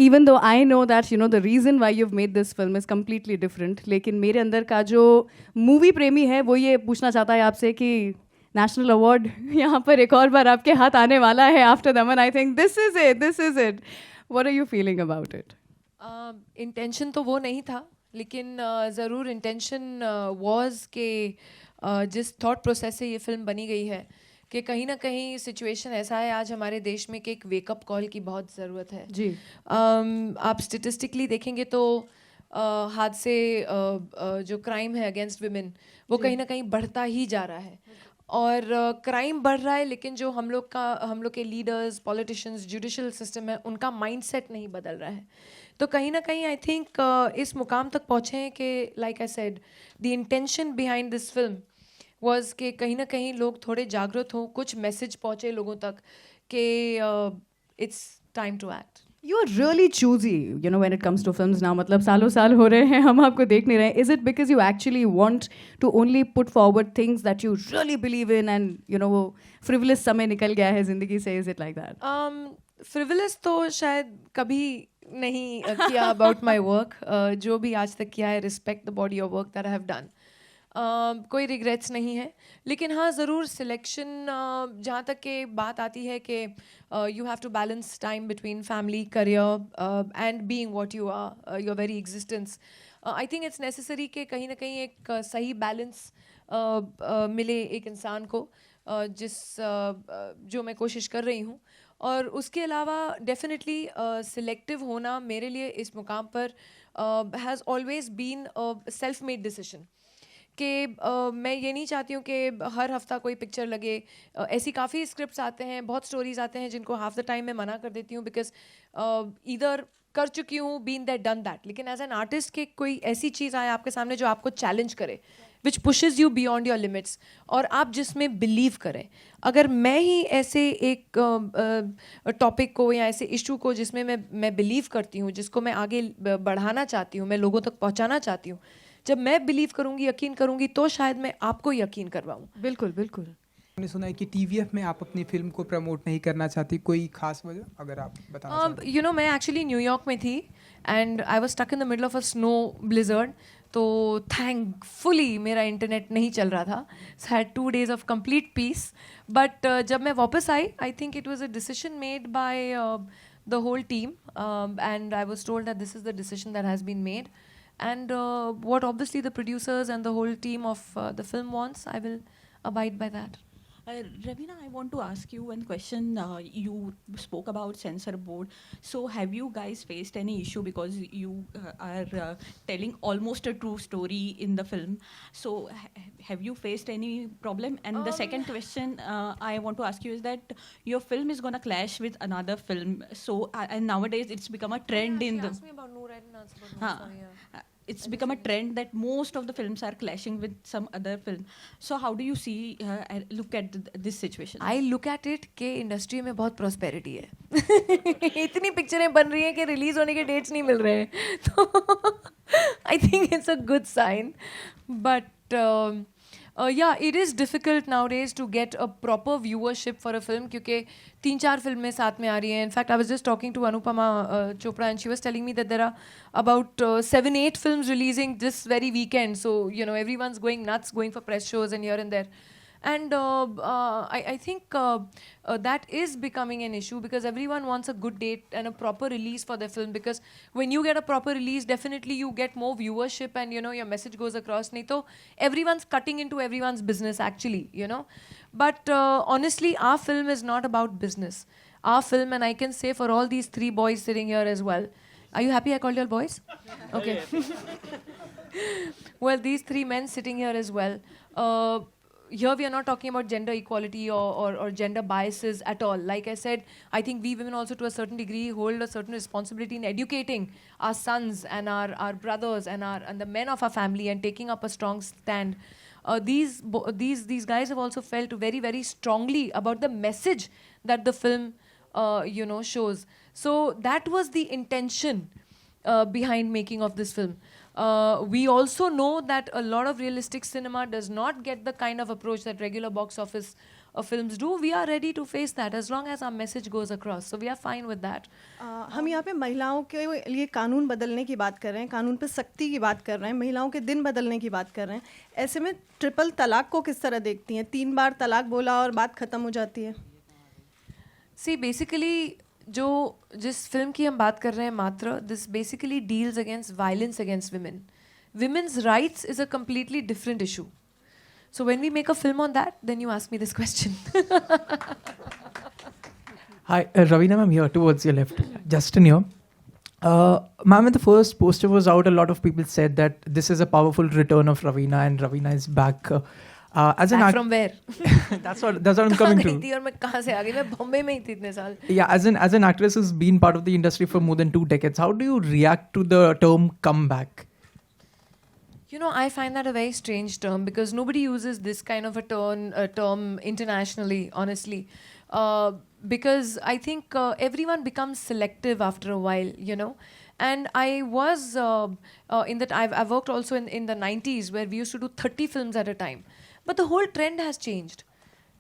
Even though I know that the reason why you've made this film is completely different, लेकिन मेरे अंदर का जो मूवी प्रेमी है वो ये पूछना चाहता है आपसे कि नेशनल अवार्ड यहाँ पर एक और बार आपके हाथ आने वाला है after Daman. I think this is it. What are you feeling about it? Intention तो वो नहीं था, लेकिन ज़रूर इंटेंशन वॉज के जिस थॉट प्रोसेस से ये फिल्म बनी गई है कि कहीं ना कहीं सिचुएशन ऐसा है आज हमारे देश में कि एक वेकअप कॉल की बहुत ज़रूरत है जी. आप स्टेटिस्टिकली देखेंगे तो हादसे जो क्राइम है अगेंस्ट विमेन वो कहीं ना कहीं बढ़ता ही जा रहा है. और क्राइम बढ़ रहा है, लेकिन जो हम लोग के लीडर्स, पॉलिटिशियंस, जुडिशल सिस्टम है, उनका माइंडसेट नहीं बदल रहा है. तो कहीं ना कहीं आई थिंक इस मुकाम तक पहुँचे हैं कि like I said the intention behind this film was कि कहीं ना कहीं लोग थोड़े जागरूक हों, कुछ मैसेज पहुँचे लोगों तक कि it's time to act. You are really choosy, when it comes to films now. मतलब सालों साल हो रहे हैं हम आपको देख नहीं रहे हैं. Is it because you actually want to only put forward things that you really believe in and वो frivolous समय निकल गया है जिंदगी से? Is it like that? Frivolous तो शायद कभी नहीं किया about my work. जो भी आज तक किया है, respect the body of work that I have done. कोई रिग्रेट्स नहीं है, लेकिन हाँ ज़रूर सिलेक्शन जहाँ तक के बात आती है कि you have to balance time between family, career and being what you are, your very existence. I think it's necessary कि कहीं ना कहीं एक सही बैलेंस मिले एक इंसान को, जो मैं कोशिश कर रही हूँ. और उसके अलावा डेफिनेटली सिलेक्टिव होना मेरे लिए इस मुकाम पर has always been self made decision कि मैं ये नहीं चाहती हूँ कि हर हफ्ता कोई पिक्चर लगे. ऐसी काफ़ी स्क्रिप्ट्स आते हैं, बहुत स्टोरीज आते हैं जिनको हाफ द टाइम मैं मना कर देती हूँ बिकॉज इधर कर चुकी हूँ, बीन दैट डन दैट. लेकिन एज एन आर्टिस्ट के कोई ऐसी चीज़ आए आपके सामने जो आपको चैलेंज करे, which pushes you beyond your limits, और आप जिसमें बिलीव करें. अगर मैं ही ऐसे एक टॉपिक को या ऐसे इशू को जिसमें मैं बिलीव करती हूँ, जिसको मैं आगे बढ़ाना चाहती हूँ, मैं लोगों तक पहुँचाना चाहती हूँ, जब मैं बिलीव करूंगी, यकीन करूंगी, तो शायद मैं आपको यकीन करवाऊं. बिल्कुल बिल्कुल. मैंने सुना है कि टीवीएफ में आप अपनी फिल्म को प्रमोट नहीं करना चाहती, कोई खास वजह अगर आप बताना चाहते? मैं एक्चुअली न्यूयॉर्क में थी and I was stuck in the middle of a snow blizzard. तो थैंकफुली मेरा इंटरनेट नहीं चल रहा था. So had 2 days off complete peace. But जब मैं वापस आई, I think it was a decision made by the whole team and I was told that this is the decision that has been made. And what obviously the producers and the whole team of the film wants, I will abide by that. Ravina, I want to ask you one question. You spoke about censor board. So have you guys faced any issue because you are telling almost a true story in the film? So have you faced any problem? And the second question I want to ask you is that your film is going to clash with another film. So and nowadays it's become a trend in the... Ask me about Noor, I didn't answer about Noor. Sorry, yeah. It's become a trend that most of the films are clashing with some other film. So how do you see look at this situation? I look at it कि industry में बहुत prosperity है. इतनी पिक्चरें बन रही हैं कि रिलीज होने के डेट्स नहीं मिल रहे हैं. तो I think it's a good sign. But yeah, it is difficult nowadays to get a proper viewership for a film क्योंकि 3-4 फिल्में साथ में आ रही हैं. In fact, I was just talking to Anupama Chopra and she was telling me that there are about 7-8 films releasing this very weekend. So, everyone's going nuts, going for press shows and here and there. And I think that is becoming an issue because everyone wants a good date and a proper release for their film, because when you get a proper release, definitely you get more viewership and, you know, your message goes across. Nahi to everyone's cutting into everyone's business actually, you know. But honestly, our film is not about business. Our film, and I can say for all these 3 boys sitting here as well. Are you happy I called you all boys? Okay. Well, these 3 men sitting here as well. Here we are not talking about gender equality or gender biases at all. Like I said, I think we women also to a certain degree hold a certain responsibility in educating our sons and our brothers and the men of our family and taking up a strong stand. These guys have also felt very, very strongly about the message that the film you know, shows. So that was the intention behind making of this film. We also know that a lot of realistic cinema does not get the kind of approach that regular box office films do. We are ready to face that as long as our message goes across. So we are fine with that. हम यहाँ पे महिलाओं के लिए कानून बदलने की बात कर रहे हैं, कानून पे सख्ती की बात कर रहे हैं, महिलाओं के दिन बदलने की बात कर रहे हैं. ऐसे में ट्रिपल तलाक को किस तरह देखती हैं? 3 बार तलाक बोला और बात ख़त्म हो जाती है. See, basically, जिस फिल्म की हम बात कर रहे हैं मात्र, this basically deals against violence against women. Women's rights is a completely different issue. So when we make a film on that, then you ask me this question. Hi, Ravina ma'am here towards your left. Justin here. Ma'am, when the first poster was out, a lot of people said that this is a powerful return of Ravina and Ravina is back. As an Back from where? that's what I'm coming to. और मैं कहाँ से आ गई? मैं बॉम्बे में ही थी इतने साल. Yeah, as an actress who's been part of the industry for more than 2 decades, how do you react to the term comeback? You know, I find that a very strange term because nobody uses this kind of a term internationally, honestly. Because I think everyone becomes selective after a while, you know. And I was in that, I've worked also in the 90s where we used to do 30 films at a time. But the whole trend has changed.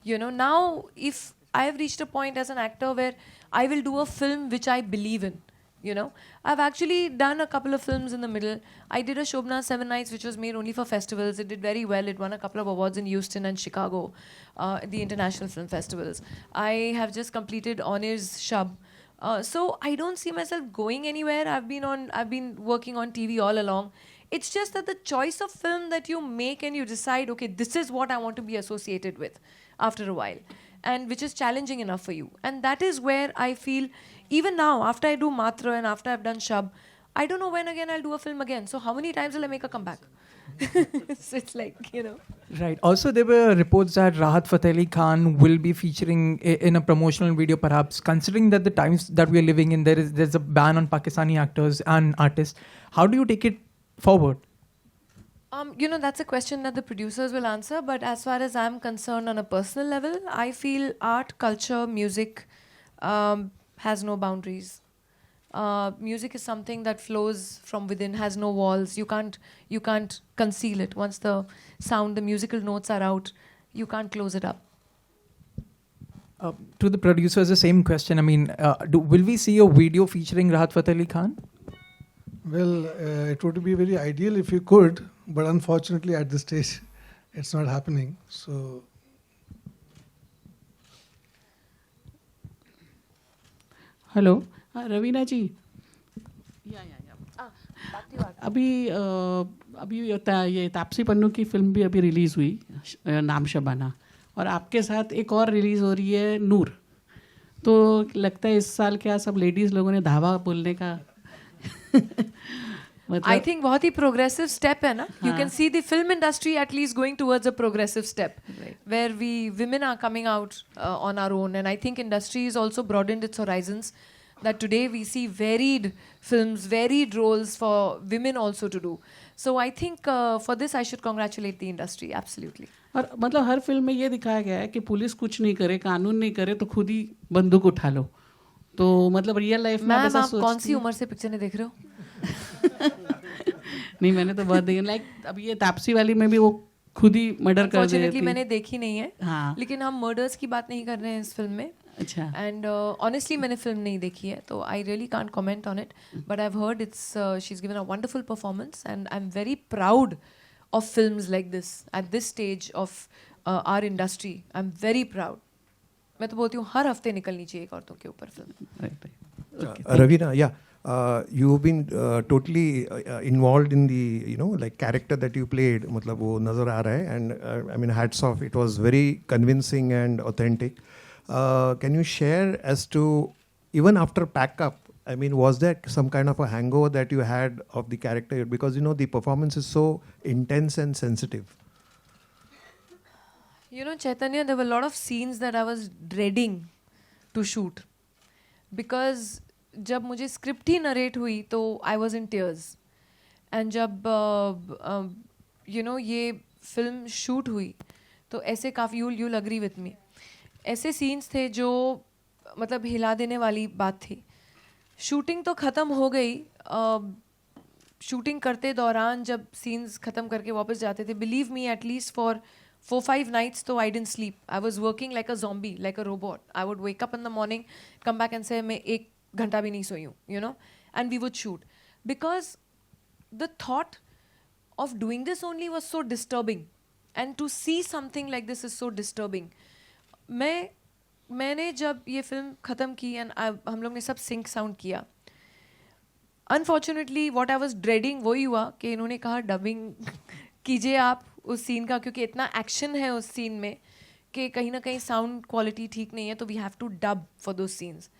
You know, now if I have reached a point as an actor where I will do a film which I believe in, you know. I've actually done a couple of films in the middle. I did a Shobna 7 Nights which was made only for festivals. It did very well. It won a couple of awards in Houston and Chicago, the international film festivals. I have just completed Honors Shab. So I don't see myself going anywhere. I've been working on TV all along. It's just that the choice of film that you make and you decide, okay, this is what I want to be associated with after a while, and which is challenging enough for you. And that is where I feel, even now, after I do Matra and after I've done Shab, I don't know when again I'll do a film again. So how many times will I make a comeback? So it's like, you know. Right. Also, there were reports that Rahat Fateh Ali Khan will be featuring in a promotional video, perhaps. Considering that the times that we are living in, there's a ban on Pakistani actors and artists. How do you take it forward? You know, that's a question that the producers will answer. But as far as I'm concerned, on a personal level, I feel art, culture, music has no boundaries. Music is something that flows from within, has no walls. You can't conceal it. Once the sound, the musical notes are out, you can't close it up. To the producers, the same question. I mean, will we see a video featuring Rahat Fateh Ali Khan? Well, it would be very ideal if you could, but unfortunately at this stage, it's not happening. So. Hello. Raveena ji, अभी ये तापसी पन्नू की film भी अभी release हुई, नाम शबाना, और आपके साथ एक और रिलीज़ हो रही है नूर. तो लगता है इस साल क्या सब लेडीज़ लोगों ने धावा बोलने का I think बहुत ही progressive step है ना. You can see the film industry at least going towards a progressive step, right, where women are coming out on our own, and I think industry has also broadened its horizons. That today we see varied films, varied roles for women also to do. So I think for this I should congratulate the industry, absolutely. और मतलब हर film में ये दिखाया गया है कि police कुछ नहीं करे, कानून नहीं करे तो खुद ही बंदूक उठा लो. तो मतलब रियल लाइफ में मैम आप कौन सी उम्र से पिक्चर ने देख रहे हो? नहीं, मैंने तो बहुत देखी. लाइक अब ये तापसी वाली में भी वो खुद ही मर्डर कर दे थी. मैंने देखी नहीं है. हाँ. लेकिन हम मर्डर्स की बात नहीं कर रहे हैं इस फिल्म में. अच्छा. एंड ऑनेस्टली मैंने फिल्म नहीं देखी है, तो I really can't comment on it, but I have heard she is given a wonderful performance, and I am very proud of films like this at this stage of our industry. I am very proud. मैं तो बोलती हूँ हर हफ्ते निकलनी चाहिए एक औरतों के ऊपर film. Ravina, yeah, you've been totally involved in the like character that you played. मतलब वो नजर आ रहा है, and I mean hats off. It was very convincing and authentic. Can you share as to even after pack up? I mean, was there some kind of a hangover that you had of the character, because the performance is so intense and sensitive? Chaitanya, there were a lot of scenes that I was dreading to shoot because जब मुझे script ही narrate हुई तो I was in tears. And जब ये film shoot हुई तो ऐसे काफ़ी यूल अग्री विथ मी, ऐसे सीन्स थे जो मतलब हिला देने वाली बात थी. शूटिंग तो ख़त्म हो गई. शूटिंग करते दौरान जब सीन्स ख़त्म करके वापस जाते थे, believe me at least for 4-5 nights तो I didn't sleep. I was working like a zombie, like a robot. I would wake up in the morning, come back and say मैं 1 घंटा भी नहीं सोई हूँ, and we would shoot. Because the thought of doing this only was so disturbing. And to see something like this is so disturbing. मैंने जब ये film ख़त्म की and हम लोग ने सब sync sound किया. Unfortunately, what I was dreading वही हुआ कि इन्होंने कहा डबिंग कीजिए आप उस सीन का, क्योंकि इतना एक्शन है उस सीन में कि कहीं ना कहीं साउंड क्वालिटी ठीक नहीं है, तो we have to dub for those scenes.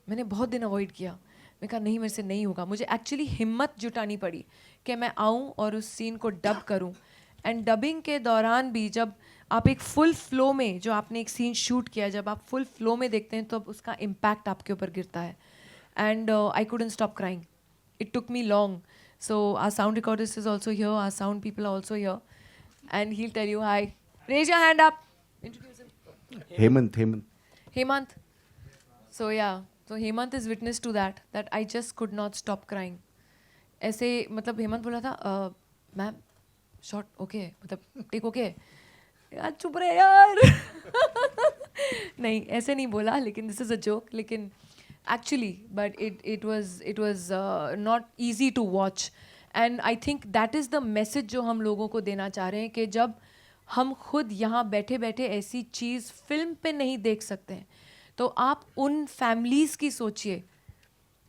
मैंने बहुत दिन अवॉइड किया. मैं कहा नहीं, मेरे से नहीं होगा. मुझे एक्चुअली हिम्मत जुटानी पड़ी कि मैं आऊँ और उस सीन को डब करूँ. एंड डबिंग के दौरान भी जब आप एक फुल फ्लो में, जो आपने एक सीन शूट किया, जब आप फुल फ्लो में देखते हैं तो अब उसका इम्पैक्ट आपके ऊपर गिरता है. And I couldn't stop crying. It took me long. So our sound recordist is also here, our sound people are also here, and he'll tell you hi. Raise your hand up. Introduce him. Hemant. So yeah, so Hemant is witness to that I just could not stop crying. ऐसे मतलब हेमंत बोला था ma'am shot okay, मतलब take okay. यार चुप रहे यार. नहीं ऐसे नहीं बोला, लेकिन दिस इज़ अ जोक. लेकिन actually, but it was not easy to watch, and I think that is the message जो हम लोगों को देना चाह रहे हैं कि जब हम खुद यहाँ बैठे बैठे ऐसी चीज़ फिल्म पे नहीं देख सकते हैं, तो आप उन फैमिलीज़ की सोचिए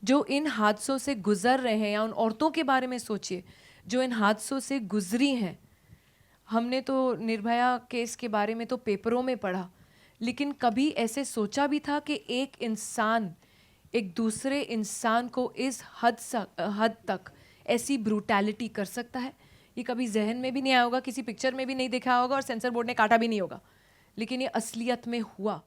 जो इन हादसों से गुज़र रहे हैं, या उन औरतों के बारे में सोचिए जो इन हादसों से गुज़री हैं. हमने तो निर्भया केस के बारे में तो पेपरों में पढ़ा, लेकिन कभी ऐसे सोचा भी था कि एक इंसान एक दूसरे इंसान को इस हद तक ऐसी ब्रूटैलिटी कर सकता है? ये कभी जहन में भी नहीं आया होगा, किसी पिक्चर में भी नहीं देखा होगा, और सेंसर बोर्ड ने काटा भी नहीं होगा, लेकिन ये असलियत में हुआ.